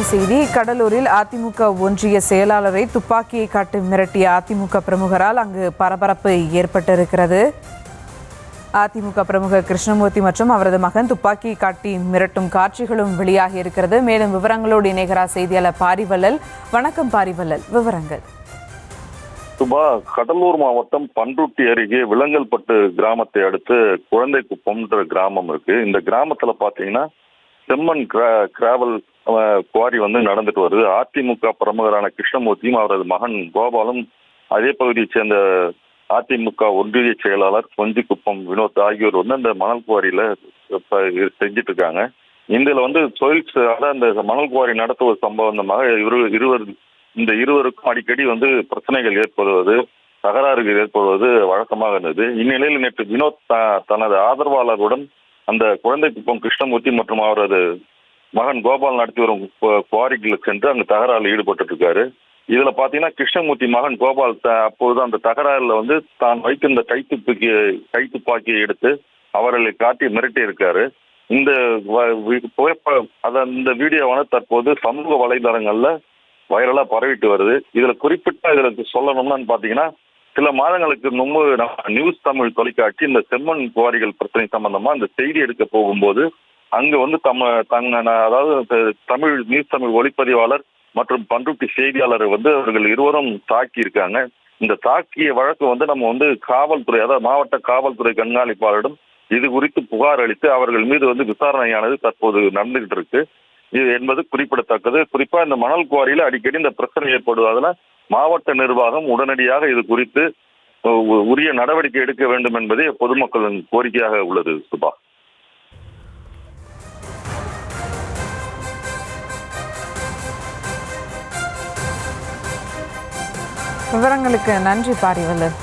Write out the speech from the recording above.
செய்தி. கடலூரில் அதிமுக ஒன்றிய செயலாளரை துப்பாக்கியை காட்டி மிரட்டிய அதிமுக பிரமுகரால் அங்கு பரபரப்பு ஏற்பட்டிருக்கிறது. அதிமுக பிரமுகர் கிருஷ்ணமூர்த்தி மற்றும் அவரது மகன் துப்பாக்கியை காட்டி மிரட்டும் காட்சிகளும் வெளியாகி இருக்கிறது. மேலும் விவரங்களோடு இணைகிறார் செய்தியாளர் பாரிவள்ளல். வணக்கம் பாரிவள்ளல், விவரங்கள். சுபா, கடலூர் மாவட்டம் பண்ருட்டி அருகே விலங்கல்பட்டு கிராமத்தை அடுத்து குழந்தைக்குப்பம்ன்ற கிராமம் இருக்கு. இந்த கிராமத்துல பாத்தீங்கன்னா செம்மண் கிராவல் குவாரி நடந்துட்டு வருது. அதிமுக பிரமுகரான கிருஷ்ணமூர்த்தியும் அவரது மகன் கோபாலும் அதே பகுதியை சேர்ந்த அதிமுக ஒன்றிய செயலாளர் கொஞ்சிக்குப்பம் வினோத் ஆகியோர் அந்த மணல் குவாரியில செஞ்சிட்டு இருக்காங்க. இதுல தொழில் அந்த மணல் குவாரி நடத்துவது சம்பந்தமாக இந்த இருவருக்கும் அடிக்கடி பிரச்சனைகள் ஏற்படுவது, தகராறுகள் ஏற்படுவது வழக்கமாக இருந்தது. இந்நிலையில் நேற்று வினோத் தனது ஆதரவாளருடன் அந்த குழந்தைக்குப்பம் கிருஷ்ணமூர்த்தி மற்றும் அவரது மகன் கோபால் நடத்தி வரும் குவாரிகளுக்கு சென்று அங்கு தகராறில் ஈடுபட்டு இருக்காரு. இதுல பாத்தீங்கன்னா கிருஷ்ணமூர்த்தி மகன் கோபால் அப்போது அந்த தகராறுல தான் வைத்திருந்த கைத்துப்பாக்கியை எடுத்து அவர்களை காட்டி மிரட்டி இருக்காரு. இந்த இந்த வீடியோவான தற்போது சமூக வலைதளங்கள்ல வைரலா பரவிட்டு வருது. இதுல சொல்லணும்னு பாத்தீங்கன்னா, சில மாதங்களுக்கு முன்பு நியூஸ் தமிழ் தொலைக்காட்சி இந்த செம்மண் குவாரிகள் பிரச்சனை சம்பந்தமா இந்த செய்தி எடுக்க போகும்போது அங்கு அதாவது தமிழ் நியூஸ் தமிழ் ஒளிப்பதிவாளர் மற்றும் பண்ருட்டி செய்தியாளர் அவர்கள் இருவரும் தாக்கி இருக்காங்க. இந்த தாக்கிய வழக்கு நம்ம காவல்துறை, அதாவது மாவட்ட காவல்துறை கண்காணிப்பாளரிடம் இது குறித்து புகார் அளித்து அவர்கள் மீது விசாரணையானது தற்போது நடந்துகிட்டு இருக்கு. இது என்பது குறிப்பிடத்தக்கது. குறிப்பா இந்த மணல் குவாரியில அடிக்கடி இந்த பிரச்சனை ஏற்படுவதால மாவட்ட நிர்வாகம் உடனடியாக இது குறித்து உரிய நடவடிக்கை எடுக்க வேண்டும் என்பதே பொதுமக்களின் கோரிக்கையாக உள்ளது. சுபா, விவரங்களுக்கு நன்றி பாரிவள்ளல்.